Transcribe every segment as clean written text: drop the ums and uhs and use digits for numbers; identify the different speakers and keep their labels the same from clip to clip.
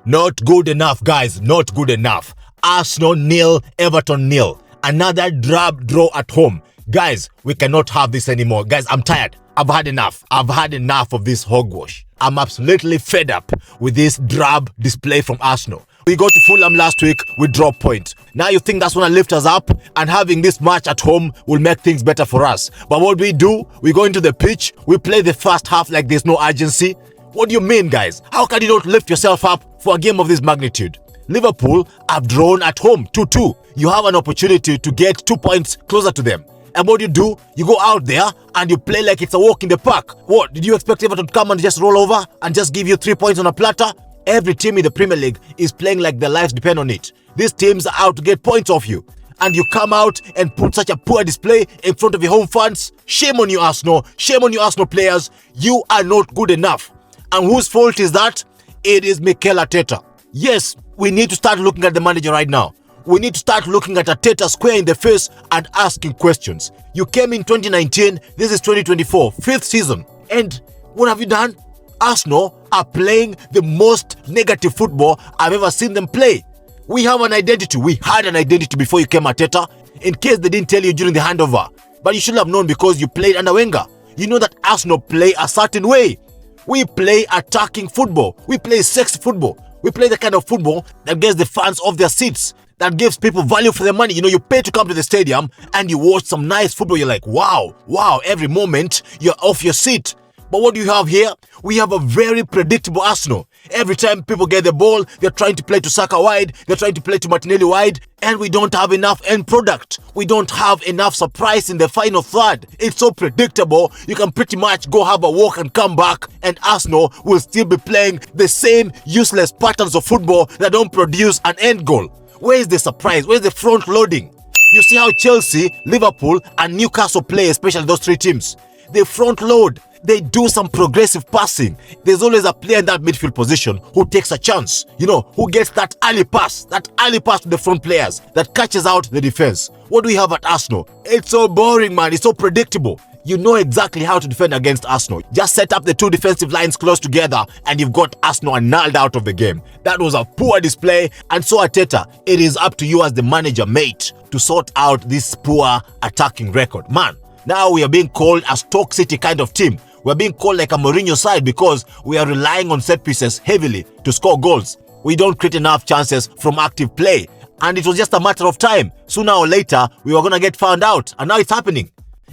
Speaker 1: Not good enough, guys. Not good enough. Arsenal 0, Everton 0. Another drab draw at home. Guys, we cannot have this anymore. Guys, I'm tired. I've had enough. I've had enough of this hogwash. I'm absolutely fed up with this drab display from Arsenal. We go to Fulham last week, we drop points. Now you think that's going to lift us up, and having this match at home will make things better for us. But what we do, we go into the pitch, we play the first half like there's no urgency. What do you mean, guys? How can you not lift yourself up for a game of this magnitude? Liverpool have drawn at home 2-2. You have an opportunity to get 2 points closer to them. And what do? You go out there and you play like it's a walk in the park. What, did you expect Everton to come and just roll over and just give you 3 points on a platter? Every team in the Premier League is playing like their lives depend on it. These teams are out to get points off you. And you come out and put such a poor display in front of your home fans. Shame on you, Arsenal. Shame on you, Arsenal players. You are not good enough. And whose fault is that? It is Mikel Arteta. Yes, we need to start looking at the manager right now. We need to start looking at Arteta square in the face and asking questions. You came in 2019, this is 2024, 5th season. And what have you done? Arsenal are playing the most negative football I've ever seen them play. We have an identity. We had an identity before you came, Arteta, in case they didn't tell you during the handover. But you should have known because you played under Wenger. You know that Arsenal play a certain way. We play attacking football. We play sexy football. We play the kind of football that gets the fans off their seats, that gives people value for their money. You know, you pay to come to the stadium and you watch some nice football. You're like, wow, every moment you're off your seat. But what do you have here? We have a very predictable Arsenal. Every time people get the ball, they're trying to play to Saka wide, they're trying to play to Martinelli wide, and we don't have enough end product. We don't have enough surprise in the final third. It's so predictable, you can pretty much go have a walk and come back, and Arsenal will still be playing the same useless patterns of football that don't produce an end goal. Where is the surprise? Where's the front loading? You see how Chelsea, Liverpool, and Newcastle play, especially those three teams. They front load. They do some progressive passing. There's always a player in that midfield position who takes a chance, who gets that early pass to the front players that catches out the defense. What do we have at Arsenal? It's so boring, man. It's so predictable. You know exactly how to defend against Arsenal. Just set up the two defensive lines close together and you've got Arsenal annulled out of the game. That was a poor display. And so, Arteta, it is up to you as the manager, mate, to sort out this poor attacking record. Man, now we are being called a Stoke City kind of team. We're being called like a Mourinho side because we are relying on set pieces heavily to score goals. We don't create enough chances from active play. And it was just a matter of time. Sooner or later, we were going to get found out. And now it's happening.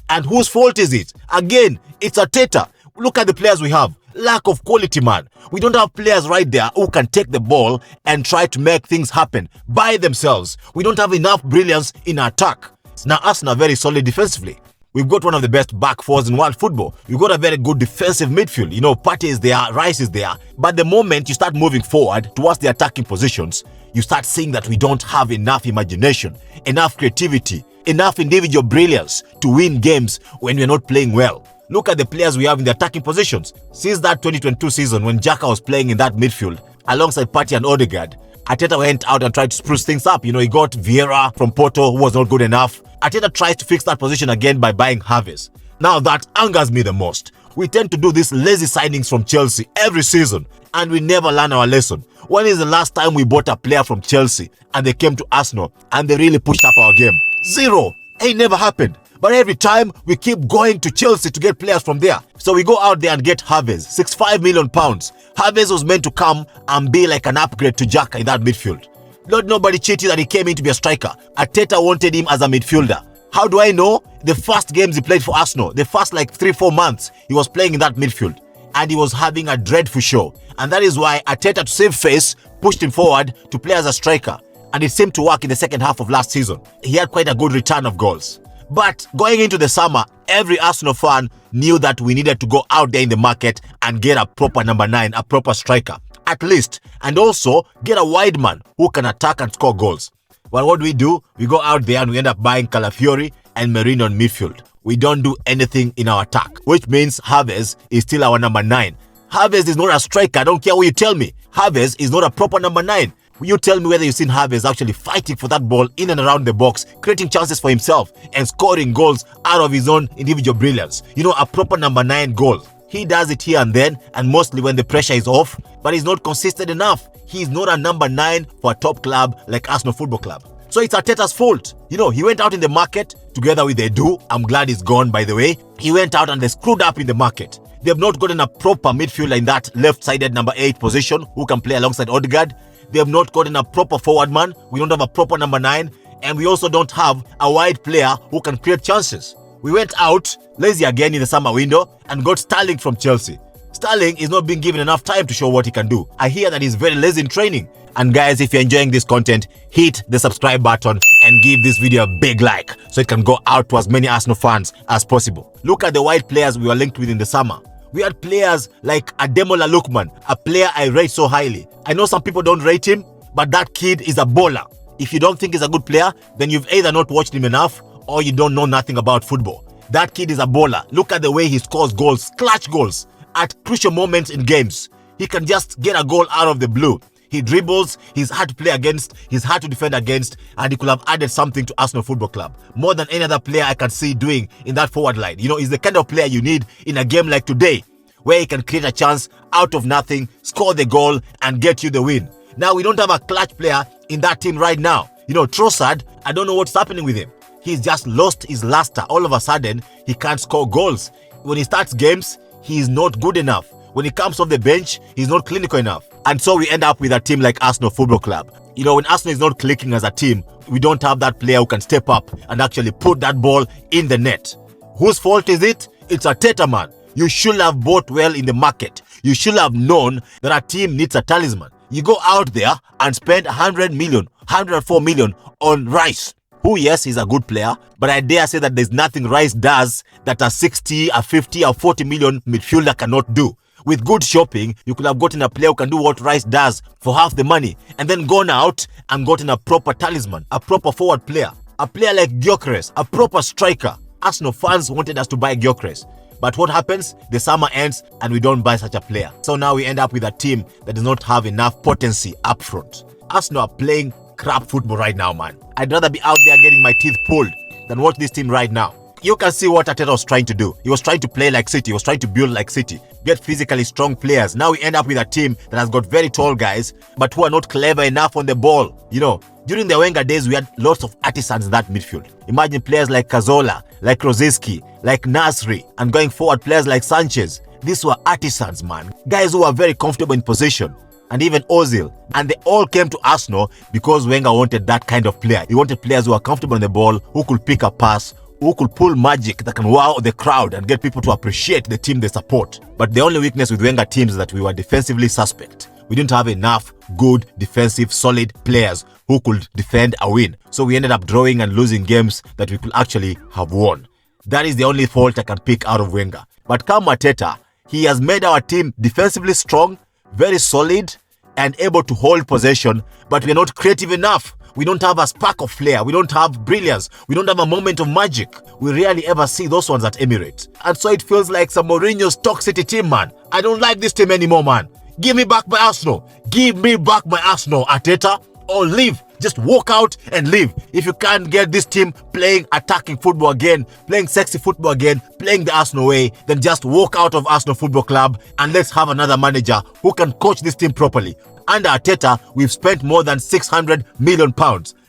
Speaker 1: And whose fault is it? Again, it's Arteta. Look at the players we have. Lack of quality, man. We don't have players right there who can take the ball and try to make things happen by themselves. We don't have enough brilliance in attack. Now, Arsenal are very solid defensively. We've got one of the best back fours in world football. We've got a very good defensive midfield. Partey is there, Rice is there. But the moment you start moving forward towards the attacking positions, you start seeing that we don't have enough imagination, enough creativity, enough individual brilliance to win games when we're not playing well. Look at the players we have in the attacking positions. Since that 2022 season when Xhaka was playing in that midfield alongside Partey and Odegaard, Arteta went out and tried to spruce things up. He got Vieira from Porto, who was not good enough. Arteta tries to fix that position again by buying Havertz. Now that angers me the most. We tend to do these lazy signings from Chelsea every season and we never learn our lesson. When is the last time we bought a player from Chelsea and they came to Arsenal and they really pushed up our game? Zero. It never happened. But every time we keep going to Chelsea to get players from there. So we go out there and get Havertz, £65 million. Havertz was meant to come and be like an upgrade to Xhaka in that midfield. Nobody cheated that he came in to be a striker. Arteta wanted him as a midfielder. How do I know? The first games he played for Arsenal, the first 3-4 months, he was playing in that midfield. And he was having a dreadful show. And that is why Arteta, to save face, pushed him forward to play as a striker. And it seemed to work in the second half of last season. He had quite a good return of goals. But going into the summer, every Arsenal fan knew that we needed to go out there in the market and get a proper number 9, a proper striker, at least. And also get a wide man who can attack and score goals. Well, what do? We go out there and we end up buying Calafiori and Merino in midfield. We don't do anything in our attack, which means Havertz is still our number 9. Havertz is not a striker. I don't care what you tell me. Havertz is not a proper number 9. You tell me whether you've seen Havertz actually fighting for that ball in and around the box, creating chances for himself and scoring goals out of his own individual brilliance. A proper number 9 goal. He does it here and then, and mostly when the pressure is off, but he's not consistent enough. He's not a number 9 for a top club like Arsenal Football Club. So it's Arteta's fault. You know, he went out in the market together with Edu. I'm glad he's gone, by the way. He went out and they screwed up in the market. They have not gotten a proper midfielder in that left-sided number 8 position who can play alongside Odegaard. They have not gotten a proper forward man. We don't have a proper number 9. And we also don't have a wide player who can create chances. We went out lazy again in the summer window and got Sterling from Chelsea. Sterling is not being given enough time to show what he can do. I hear that he's very lazy in training. And guys, if you're enjoying this content, hit the subscribe button and give this video a big like so it can go out to as many Arsenal fans as possible. Look at the wide players we were linked with in the summer. We had players like Ademola Lookman, a player I rate so highly. I know some people don't rate him, but that kid is a baller. If you don't think he's a good player, then you've either not watched him enough or you don't know nothing about football. That kid is a baller. Look at the way he scores goals, clutch goals, at crucial moments in games. He can just get a goal out of the blue. He dribbles, he's hard to play against, he's hard to defend against, and he could have added something to Arsenal Football Club. More than any other player I can see doing in that forward line. You know, he's the kind of player you need in a game like today, where he can create a chance out of nothing, score the goal, and get you the win. Now, we don't have a clutch player in that team right now. You know, Trossard, I don't know what's happening with him. He's just lost his luster. All of a sudden, he can't score goals. When he starts games, he's not good enough. When he comes off the bench, he's not clinical enough. And so we end up with a team like Arsenal Football Club. You know, when Arsenal is not clicking as a team, we don't have that player who can step up and actually put that ball in the net. Whose fault is it? It's Arteta, man. You should have bought well in the market. You should have known that a team needs a talisman. You go out there and spend 100 million, 104 million on Rice, who, yes, is a good player, but I dare say that there's nothing Rice does that a 60, a 50, or 40 million midfielder cannot do. With good shopping, you could have gotten a player who can do what Rice does for half the money and then gone out and gotten a proper talisman, a proper forward player, a player like Gyökeres, a proper striker. Arsenal fans wanted us to buy Gyökeres. But what happens? The summer ends and we don't buy such a player. So now we end up with a team that does not have enough potency up front. Arsenal are playing crap football right now, man. I'd rather be out there getting my teeth pulled than watch this team right now. You can see what Arteta was trying to do. He was trying to play like City. He was trying to build like City. Get physically strong players. Now we end up with a team that has got very tall guys, but who are not clever enough on the ball. You know, during the Wenger days, we had lots of artisans in that midfield. Imagine players like Cazorla, like Rosicky, like Nasri, and going forward, players like Sanchez. These were artisans, man. Guys who were very comfortable in position. And even Ozil. And they all came to Arsenal because Wenger wanted that kind of player. He wanted players who are comfortable on the ball, who could pick a pass, who could pull magic that can wow the crowd and get people to appreciate the team they support. But the only weakness with Wenger teams is that we were defensively suspect. We didn't have enough good, defensive, solid players who could defend a win. So we ended up drawing and losing games that we could actually have won. That is the only fault I can pick out of Wenger. But come Arteta, he has made our team defensively strong, very solid, and able to hold possession, but we're not creative enough. We don't have a spark of flair. We don't have brilliance. We don't have a moment of magic. We rarely ever see those ones at Emirates. And so it feels like some Mourinho's toxicity team, man. I don't like this team anymore, man. Give me back my Arsenal. Give me back my Arsenal, Arteta, or leave. Just walk out and leave. If you can't get this team playing attacking football again, playing sexy football again, playing the Arsenal way, then just walk out of Arsenal Football Club and let's have another manager who can coach this team properly. Under Arteta, we've spent more than £600 million.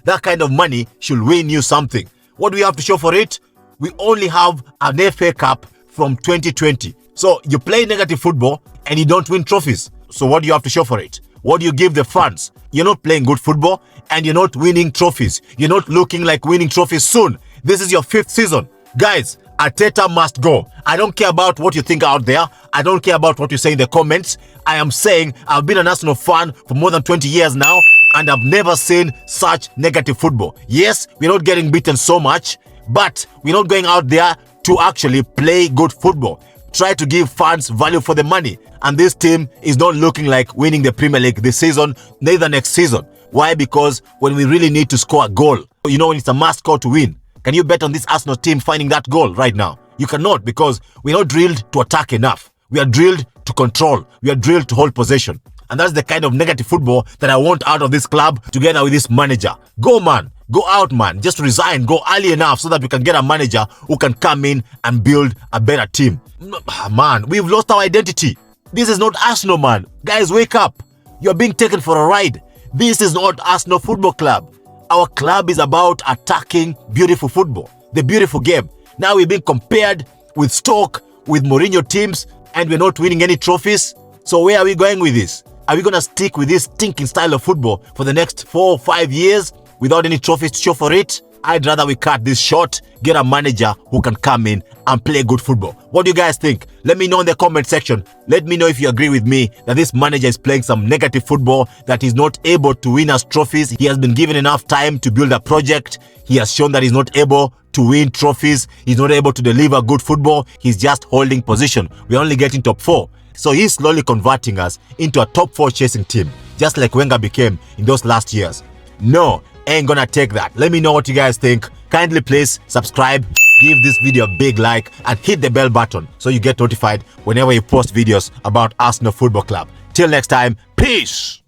Speaker 1: That kind of money should win you something. What do we have to show for it? We only have an FA Cup from 2020. So you play negative football and you don't win trophies. So what do you have to show for it? What do you give the fans? You're not playing good football and you're not winning trophies. You're not looking like winning trophies soon. This is your 5th season. Guys, Arteta must go. I don't care about what you think out there. I don't care about what you say in the comments. I am saying I've been an Arsenal fan for more than 20 years now and I've never seen such negative football. Yes, we're not getting beaten so much, but we're not going out there to actually play good football. Try to give fans value for the money. And this team is not looking like winning the Premier League this season, neither next season. Why? Because when we really need to score a goal, you know, when it's a must score to win, can you bet on this Arsenal team finding that goal right now? You cannot, because we're not drilled to attack enough. We are drilled to control. We are drilled to hold possession. And that's the kind of negative football that I want out of this club together with this manager. Go, man. Go out, man. Just resign. Go early enough so that we can get a manager who can come in and build a better team. Man, we've lost our identity. This is not Arsenal, man. Guys, wake up. You're being taken for a ride. This is not Arsenal Football Club. Our club is about attacking beautiful football, the beautiful game. Now we're being compared with Stoke, with Mourinho teams, and we're not winning any trophies. So where are we going with this? Are we going to stick with this stinking style of football for the next 4 or 5 years without any trophies to show for it? I'd rather we cut this short, get a manager who can come in and play good football. What do you guys think? Let me know in the comment section. Let me know if you agree with me that this manager is playing some negative football, that he's not able to win us trophies. He has been given enough time to build a project. He has shown that he's not able to win trophies. He's not able to deliver good football. He's just holding position. We're only getting top 4. So he's slowly converting us into a top 4 chasing team, just like Wenger became in those last years. No, ain't gonna take that. Let me know what you guys think. Kindly please subscribe, give this video a big like, and hit the bell button so you get notified whenever you post videos about Arsenal Football Club. Till next time, peace!